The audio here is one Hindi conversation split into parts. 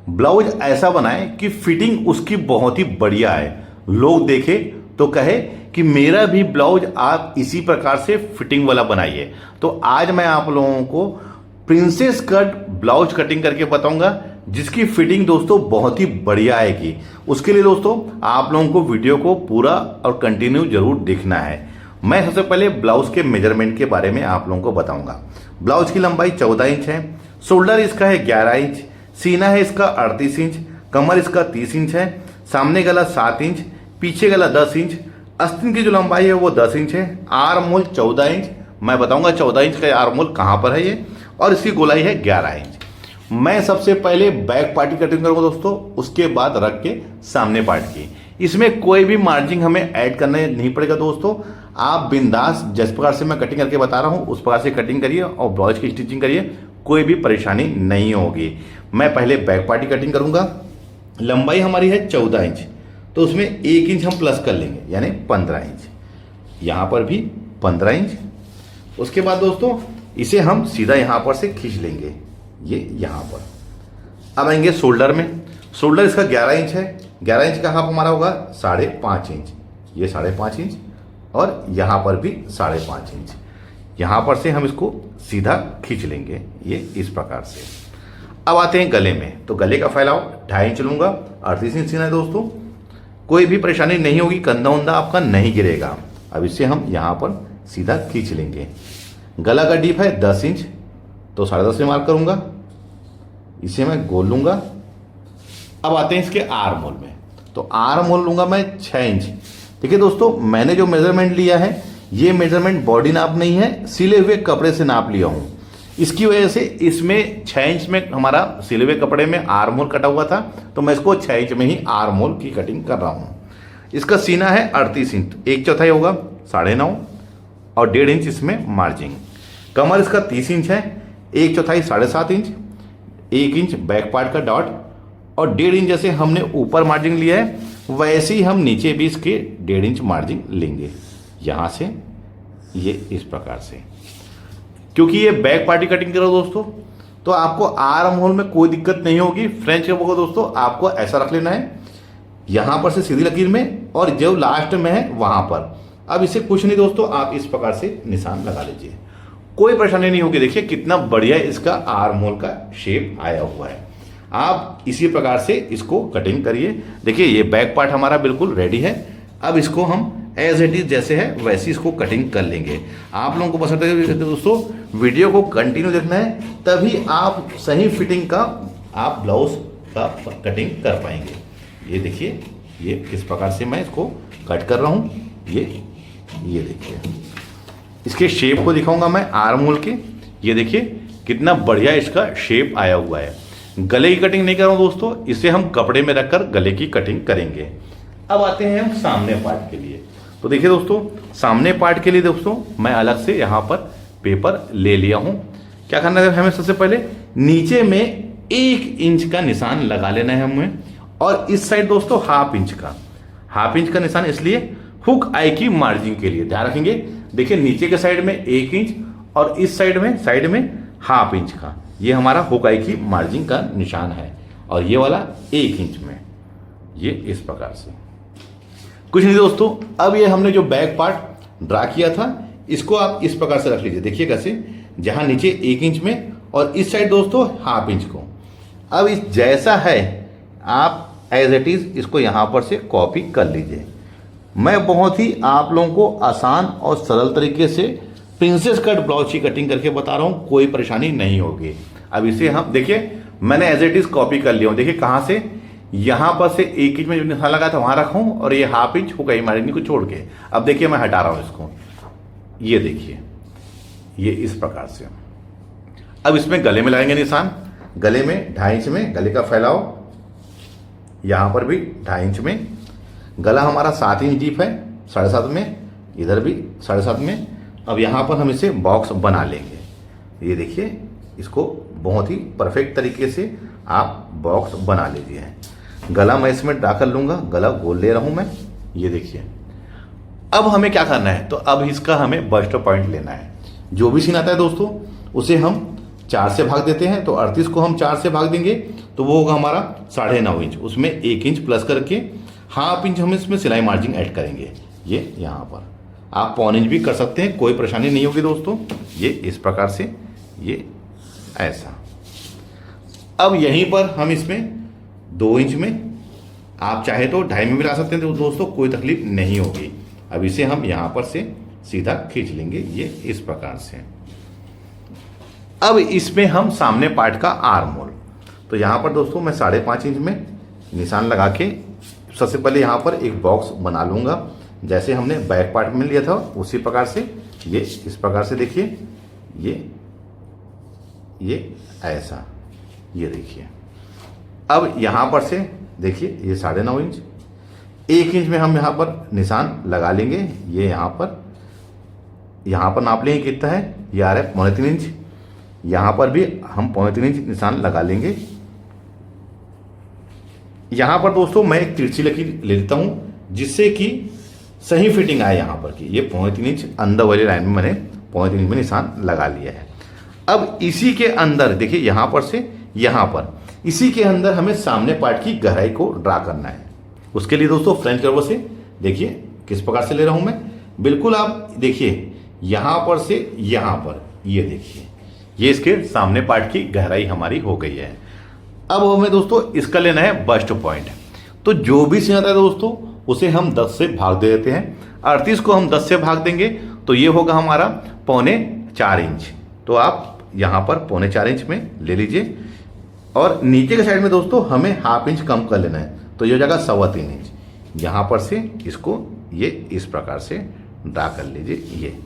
ब्लाउज ऐसा बनाएं कि फिटिंग उसकी बहुत ही बढ़िया है, लोग देखे तो कहे कि मेरा भी ब्लाउज आप इसी प्रकार से फिटिंग वाला बनाइए। तो आज मैं आप लोगों को प्रिंसेस कट ब्लाउज कटिंग करके बताऊंगा, जिसकी फिटिंग दोस्तों बहुत ही बढ़िया आएगी। उसके लिए दोस्तों आप लोगों को वीडियो को पूरा और कंटिन्यू जरूर देखना है। मैं सबसे पहले ब्लाउज के मेजरमेंट के बारे में आप लोगों को बताऊंगा। ब्लाउज की लंबाई 14 इंच है, शोल्डर इसका है 11 इंच, सीना है इसका 38 इंच, कमर इसका 30 इंच है, सामने गला 7 इंच, पीछे गला 10 इंच, आस्तीन की जो लंबाई है वो 10 इंच है, आर्म होल 14 इंच। मैं बताऊंगा 14 इंच का आर्म होल कहां पर है ये, और इसकी गोलाई है 11 इंच। मैं सबसे पहले बैक पार्ट की कटिंग करूंगा दोस्तों, उसके बाद रख के सामने पार्ट की। इसमें कोई भी मार्जिन हमें ऐड करने नहीं पड़ेगा दोस्तों। आप बिंदास जिस प्रकार से मैं कटिंग करके बता रहा हूं उस प्रकार से कटिंग करिए और ब्लाउज की स्टिचिंग करिए, कोई भी परेशानी नहीं होगी। मैं पहले बैक पार्ट की कटिंग करूंगा। लंबाई हमारी है 14 इंच, तो उसमें 1 इंच हम प्लस कर लेंगे यानी 15 इंच। यहां पर भी 15 इंच। उसके बाद दोस्तों इसे हम सीधा यहां पर से खींच लेंगे, ये यहां पर। अब आएंगे शोल्डर में। शोल्डर इसका 11 इंच है, 11 इंच का हाफ हमारा होगा 5.5 इंच, ये 5.5 इंच, और यहां पर भी 5.5 इंच। यहां पर से हम इसको सीधा खींच लेंगे, ये इस प्रकार से। अब आते हैं गले में। तो गले का फैलाव 2.5 इंच लूंगा, 38 इंच सीना है दोस्तों। कोई भी परेशानी नहीं होगी, कंधा उंधा आपका नहीं गिरेगा। अब इसे हम यहां पर सीधा खींच लेंगे। गला का डीप है 10 इंच, तो 10.5 में मार्क करूंगा, इसे मैं गोल लूंगा। अब आते हैं इसके आर्म होल में। तो आर्म होल लूंगा मैं 6 इंच। देखिए दोस्तों, मैंने जो मेजरमेंट लिया है ये मेजरमेंट बॉडी नाप नहीं है, सिले हुए कपड़े से नाप लिया हूं। इसकी वजह से इसमें 6 इंच में हमारा सिले हुए कपड़े में आर्म होल कटा हुआ था, तो मैं इसको 6 इंच में ही आर्म होल की कटिंग कर रहा हूं। इसका सीना है 38 इंच, 1/4 होगा 9.5, और 1.5 इंच इसमें मार्जिन। कमर इसका 30 इंच है, 1/4 7.5 इंच, 1 इंच बैक पार्ट का डॉट, और 1.5 इंच जैसे हमने ऊपर मार्जिन लिया है वैसे ही हम नीचे भी इसके 1.5 इंच मार्जिन लेंगे, यहां से ये इस प्रकार से। क्योंकि ये बैक पार्ट की कटिंग करो दोस्तों, तो आपको आर्म होल में कोई दिक्कत नहीं होगी। फ्रेंच कप होगा दोस्तों, आपको ऐसा रख लेना है यहां पर से सीधी लकीर में, और जो लास्ट में है वहां पर। अब इसे कुछ नहीं दोस्तों, आप इस प्रकार से निशान लगा लीजिए, कोई परेशानी नहीं होगी। देखिए कितना बढ़िया इसका आर्म होल का शेप आया हुआ है। आप इसी प्रकार से इसको कटिंग करिए। देखिए ये बैक पार्ट हमारा बिल्कुल रेडी है। अब इसको हम एज इट इज जैसे है वैसे इसको कटिंग कर लेंगे। आप लोगों को पसंद है दोस्तों, वीडियो को कंटिन्यू देखना है, तभी आप सही फिटिंग का आप ब्लाउज का कटिंग कर पाएंगे। ये देखिए ये किस प्रकार से मैं इसको कट कर रहा हूं। ये देखिए, इसके शेप को दिखाऊंगा मैं आर्म होल के। ये देखिए कितना बढ़िया इसका शेप आया हुआ है। गले की कटिंग नहीं कर रहा हूं दोस्तों, इसे हम कपड़े में रखकर गले की कटिंग करेंगे। अब आते हैं हम सामने पार्ट के लिए। तो देखिए दोस्तों, सामने पार्ट के लिए दोस्तों मैं अलग से यहां पर पेपर ले लिया हूं। क्या करना है हमें, सबसे पहले नीचे में 1 इंच का निशान लगा लेना है हमें, और इस साइड दोस्तों हाफ इंच का निशान, इसलिए हुक आई की मार्जिन के लिए ध्यान रखेंगे। देखिए नीचे के साइड में 1 इंच और इस साइड में हाफ इंच का, ये हमारा हुक आई की मार्जिन का निशान है, और ये वाला 1 इंच में, ये इस प्रकार से। कुछ नहीं दोस्तों, अब ये हमने जो बैक पार्ट ड्रा किया था इसको आप इस प्रकार से रख लीजिए। देखिए कैसे, जहां नीचे 1 इंच में और इस साइड दोस्तों हाफ इंच को। अब इस जैसा है आप एज इट इज इसको यहां पर से कॉपी कर लीजिए। मैं बहुत ही आप लोगों को आसान और सरल तरीके से प्रिंसेस कट ब्लाउज की कटिंग करके बता रहा हूं, कोई परेशानी नहीं होगी। अब इसे हम देखिए मैंने एज इट इज कॉपी कर लिया हूं। देखिए कहां से, यहां पर से 1 इंच में जो निशान लगा था वहां रखा हूं, और ये हाफ इंच हुक आई मार्जिन को छोड़ के। अब देखिए मैं हटा रहा हूं इसको, ये देखिए ये इस प्रकार से। अब इसमें गले में लगाएंगे निशान। गले में 2.5 इंच में गले का फैलाव, यहां पर भी 2.5 इंच में। गला हमारा 7 इंच डीप है, 7.5 में, इधर भी 7.5 में। अब यहां पर हम इसे बॉक्स बना लेंगे। ये देखिए इसको बहुत ही परफेक्ट तरीके से आप बॉक्स बना लीजिए। गला मैं इसमें ड्रा कर लूंगा, गला गोल ले रहा हूं मैं। ये देखिए अब हमें क्या करना है, तो अब इसका हमें बस्ट पॉइंट लेना है। जो भी सीन आता है दोस्तों उसे हम 4 से भाग देते हैं, तो 38 को हम 4 से भाग देंगे तो वो होगा हमारा 9.5 इंच। उसमें 1 इंच प्लस करके ½ इंच हम इसमें सिलाई मार्जिन ऐड करेंगे। ये यहाँ पर आप पौन इंच भी कर सकते हैं, कोई परेशानी नहीं होगी दोस्तों। ये इस प्रकार से, ये ऐसा। अब यहीं पर हम इसमें 2 इंच में, आप चाहे तो 2.5 में भी ला सकते हैं तो दोस्तों कोई तकलीफ नहीं होगी। अब इसे हम यहाँ पर से सीधा खींच लेंगे, ये इस प्रकार से। अब इसमें हम सामने पार्ट का आर्म होल, तो यहाँ पर दोस्तों मैं 5.5 इंच में निशान लगा के सबसे पहले यहाँ पर एक बॉक्स बना लूँगा, जैसे हमने बैक पार्ट में लिया था उसी प्रकार से। ये इस प्रकार से देखिए, ये ऐसा, ये देखिए। अब यहाँ पर से देखिए ये 9.5 इंच, 1 इंच में हम यहाँ पर निशान लगा लेंगे। ये यहाँ पर नाप लेंगे कितना है, ये आ रहा है 3.25 इंच। यहाँ पर भी हम 3.25 इंच निशान लगा लेंगे। यहाँ पर दोस्तों मैं एक तिरछी लकीर ले लेता हूँ जिससे कि सही फिटिंग आए यहाँ पर की। ये 3.25 इंच अंदर वाली लाइन में मैंने 3.25 इंच में निशान लगा लिया है। अब इसी के अंदर देखिए, यहाँ पर से यहाँ पर, इसी के अंदर हमें सामने पार्ट की गहराई को ड्रा करना है। उसके लिए दोस्तों फ्रेंच कर्व से देखिए किस प्रकार से ले रहा हूँ मैं। बिल्कुल आप देखिए, यहाँ पर से यहाँ पर, ये देखिए, ये इसके सामने पार्ट की गहराई हमारी हो गई है। अब हमें दोस्तों इसका लेना है बस्ट पॉइंट। तो जो भी सीन आता है दोस्तों उसे हम 10 से भाग दे देते हैं। 38 को हम 10 से भाग देंगे तो ये होगा हमारा 3.25 इंच। तो आप यहाँ पर 3.25 इंच में ले लीजिए। और नीचे के साइड में दोस्तों हमें ½ इंच कम कर लेना है, तो ये हो जाएगा 3.25 इंच। यहाँ पर से इसको ये इस प्रकार से ड्रा कर लीजिए।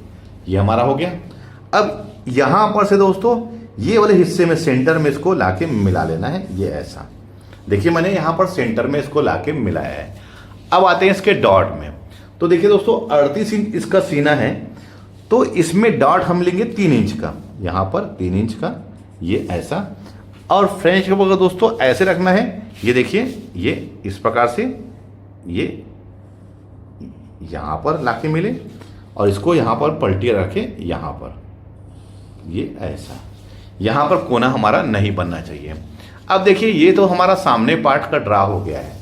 ये हमारा हो गया। अब यहाँ पर से दोस्तों ये वाले हिस्से में सेंटर में इसको लाके मिला लेना है। ये ऐसा देखिए, मैंने यहाँ पर सेंटर में इसको लाके मिलाया है। अब आते हैं इसके डॉट में। तो देखिए दोस्तों 38 इंच इसका सीना है, तो इसमें डॉट हम लेंगे 3 इंच का, यहाँ पर 3 इंच का, ये ऐसा। और फ्रेंच को अगर दोस्तों ऐसे रखना है, ये देखिए, ये इस प्रकार से, ये यहाँ पर लाके मिले और इसको यहाँ पर पलटी रखे, यहाँ पर, ये ऐसा। यहाँ पर कोना हमारा नहीं बनना चाहिए। अब देखिए ये तो हमारा सामने पार्ट का ड्रा हो गया है।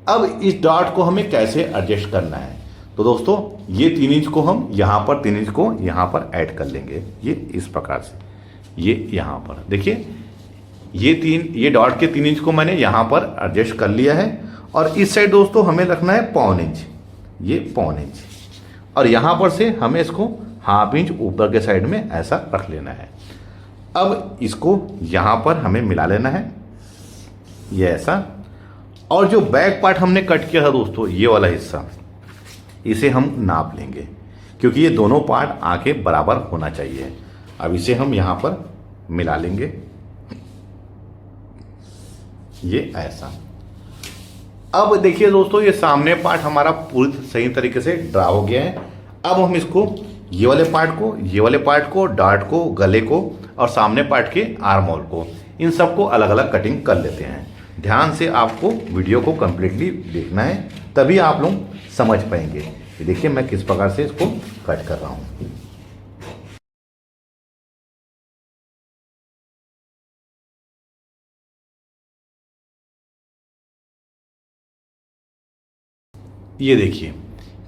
अब इस डॉट को हमें कैसे एडजस्ट करना है, तो दोस्तों ये 3 इंच को हम यहाँ पर 3 इंच को यहाँ पर ऐड कर लेंगे, ये इस प्रकार से। ये यहाँ पर देखिए, ये डॉट के 3 इंच को मैंने यहाँ पर एडजस्ट कर लिया है। और इस साइड दोस्तों हमें रखना है 1.25 इंच, ये 1.25 इंच। और यहाँ पर से हमें इसको ½ इंच ऊपर के साइड में ऐसा रख लेना है। अब इसको यहाँ पर हमें मिला लेना है, ये ऐसा। और जो बैक पार्ट हमने कट किया था दोस्तों, ये वाला हिस्सा, इसे हम नाप लेंगे क्योंकि ये दोनों पार्ट आके बराबर होना चाहिए। अब इसे हम यहाँ पर मिला लेंगे, ये ऐसा। अब देखिए दोस्तों ये सामने पार्ट हमारा पूरी सही तरीके से ड्रा हो गया है। अब हम इसको ये वाले पार्ट को, डॉट को, गले को और सामने पार्ट के आर्म होल को, इन सबको अलग अलग कटिंग कर लेते हैं। ध्यान से आपको वीडियो को कंप्लीटली देखना है, तभी आप लोग समझ पाएंगे। ये देखिए मैं किस प्रकार से इसको कट कर रहा हूँ। ये देखिए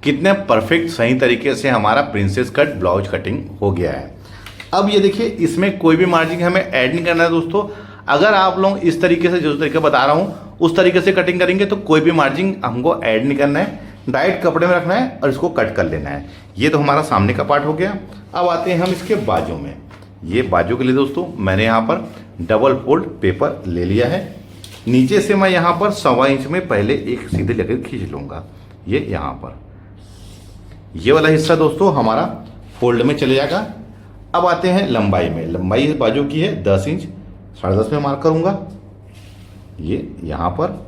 कितने परफेक्ट सही तरीके से हमारा प्रिंसेस कट ब्लाउज कटिंग हो गया है। अब ये देखिए इसमें कोई भी मार्जिन हमें ऐड नहीं करना है दोस्तों। अगर आप लोग इस तरीके से जो तरीका बता रहा हूँ उस तरीके से कटिंग करेंगे तो कोई भी मार्जिन हमको ऐड नहीं करना है, डायरेक्ट कपड़े में रखना है और इसको कट कर लेना है। ये तो हमारा सामने का पार्ट हो गया। अब आते हैं हम इसके बाजू में। ये बाजू के लिए दोस्तों मैंने यहाँ पर डबल फोल्ड पेपर ले लिया है। नीचे से मैं यहाँ पर 1.25 इंच में पहले एक सीधे लेकर खींच लूँगा। ये यहाँ पर ये वाला हिस्सा दोस्तों हमारा फोल्ड में चले जाएगा। अब आते हैं लंबाई में। लंबाई बाजू की है 10 इंच, 10.5 में मार्क करूँगा। ये यहाँ पर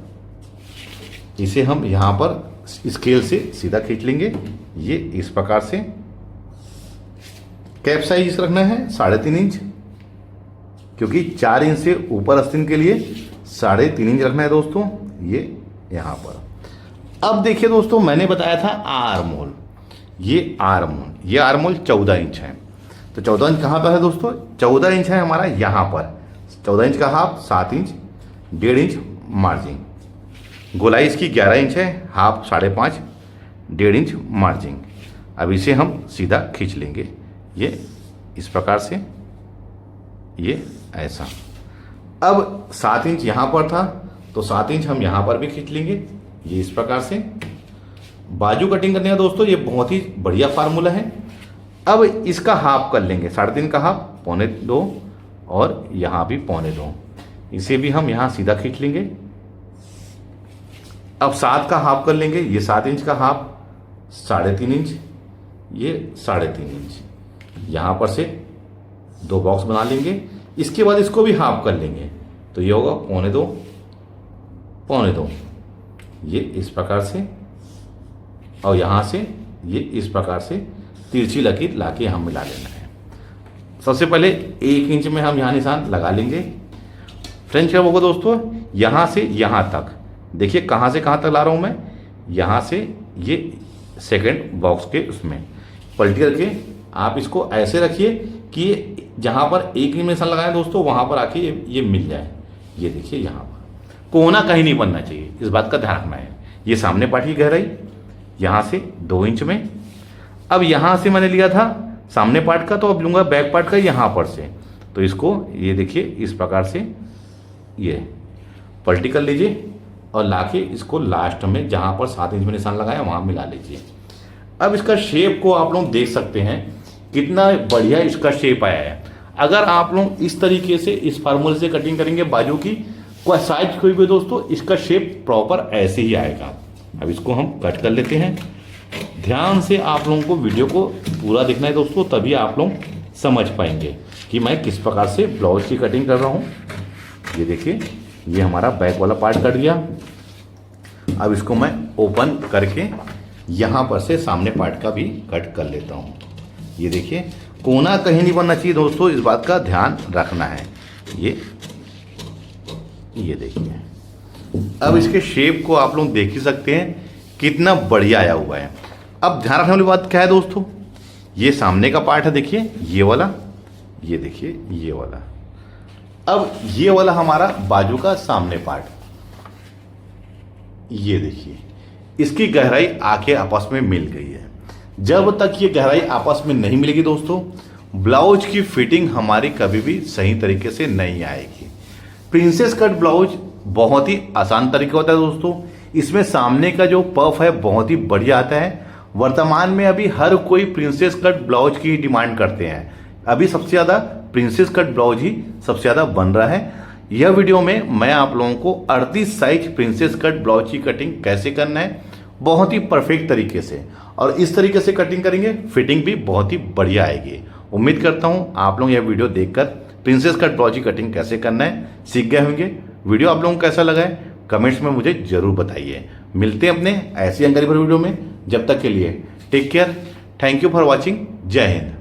इसे हम यहाँ पर स्केल से सीधा खींच लेंगे, ये इस प्रकार से। कैप साइज रखना है 3.5 इंच, क्योंकि 4 इंच से ऊपर आस्तीन के लिए 3.5 इंच रखना है दोस्तों, ये यहाँ पर। अब देखिए दोस्तों मैंने बताया था आर्म होल, ये आर्म होल 14 इंच है। तो 14 इंच कहाँ पर है दोस्तों? 14 इंच है हमारा यहाँ पर। 14 इंच का हाफ 7 इंच, 1.5 इंच मार्जिन। गोलाई इसकी 11 इंच है, हाफ 5.5, 1.5 इंच मार्जिन। अब इसे हम सीधा खींच लेंगे, ये इस प्रकार से, ये ऐसा। अब 7 इंच यहाँ पर था तो 7 इंच हम यहाँ पर भी खींच लेंगे, ये इस प्रकार से। बाजू कटिंग करने का दोस्तों ये बहुत ही बढ़िया फार्मूला है। अब इसका हाफ कर लेंगे, 3.5 का हाफ 1.25 और यहाँ भी 1.25, इसे भी हम यहाँ सीधा खींच लेंगे। अब 7 का हाफ कर लेंगे, ये 7 इंच का हाफ 3.5 इंच, ये 3.5 इंच, यहाँ पर से 2 बॉक्स बना लेंगे। इसके बाद इसको भी हाफ कर लेंगे तो ये होगा 1.25, ये इस प्रकार से, और यहाँ से ये इस प्रकार से तिरछी लकीर लाके हम मिला लेना है। सबसे पहले 1 इंच में हम यहाँ निशान लगा लेंगे। फ्रेंच क्या होगा दोस्तों, यहाँ से यहाँ तक, देखिए कहाँ से कहाँ तक ला रहा हूँ मैं, यहाँ से ये सेकंड बॉक्स के उसमें पलटी करके आप इसको ऐसे रखिए कि जहाँ पर 1 इंच में निशान लगाए दोस्तों वहाँ पर आके ये मिल जाए। ये देखिए यहाँ पर कोना कहीं नहीं बनना चाहिए, इस बात का ध्यान रखना है। ये सामने पार्ट की गहराई यहाँ से 2 इंच में। अब यहाँ से मैंने लिया था सामने पार्ट का, तो अब लूँगा बैक पार्ट का यहाँ पर से। तो इसको ये देखिए इस प्रकार से ये पलटी कर लीजिए और लाके इसको लास्ट में जहाँ पर 7 इंच में निशान लगाया वहाँ मिला लीजिए। अब इसका शेप को आप लोग देख सकते हैं कितना बढ़िया इसका शेप आया है। अगर आप लोग इस तरीके से इस फार्मूले से कटिंग करेंगे बाजू की, कोई साइज कोई भी दोस्तों, इसका शेप प्रॉपर ऐसे ही आएगा। अब इसको हम कट कर लेते हैं। ध्यान से आप लोगों को वीडियो को पूरा देखना है दोस्तों, तभी आप लोग समझ पाएंगे कि मैं किस प्रकार से ब्लाउज की कटिंग कर रहा हूँ। ये देखिए ये हमारा बैक वाला पार्ट कट गया। अब इसको मैं ओपन करके यहाँ पर से सामने पार्ट का भी कट कर लेता हूँ। ये देखिए कोना कहीं नहीं बनना चाहिए दोस्तों, इस बात का ध्यान रखना है। ये देखिए अब इसके शेप को आप लोग देख ही सकते हैं कितना बढ़िया आया हुआ है। अब ध्यान रखने वाली बात क्या है दोस्तों, ये सामने का पार्ट है, देखिए ये वाला, ये देखिए ये वाला। अब ये वाला हमारा बाजू का सामने पार्ट, ये देखिए इसकी गहराई आके आपस में मिल गई है। जब तक ये गहराई आपस में नहीं मिलेगी दोस्तों, ब्लाउज की फिटिंग हमारी कभी भी सही तरीके से नहीं आएगी। प्रिंसेस कट ब्लाउज बहुत ही आसान तरीका होता है दोस्तों। इसमें सामने का जो पफ है बहुत ही बढ़िया आता है। वर्तमान में अभी हर कोई प्रिंसेस कट ब्लाउज की डिमांड करते हैं। अभी सबसे ज़्यादा प्रिंसेस कट ब्लाउज ही सबसे ज़्यादा बन रहा है। यह वीडियो में मैं आप लोगों को 38 साइज प्रिंसेस कट ब्लाउज की कटिंग कैसे करना है बहुत ही परफेक्ट तरीके से, और इस तरीके से कटिंग करेंगे फिटिंग भी बहुत ही बढ़िया आएगी। उम्मीद करता हूँ आप लोग यह वीडियो देखकर प्रिंसेस कट ब्लाउज की कटिंग कैसे करना है सीख गए होंगे। वीडियो आप लोगों को कैसा लगा है कमेंट्स में मुझे जरूर बताइए। मिलते हैं अपने ऐसी जानकारी भरे वीडियो में, जब तक के लिए take care, thank you for watching, जय हिंद।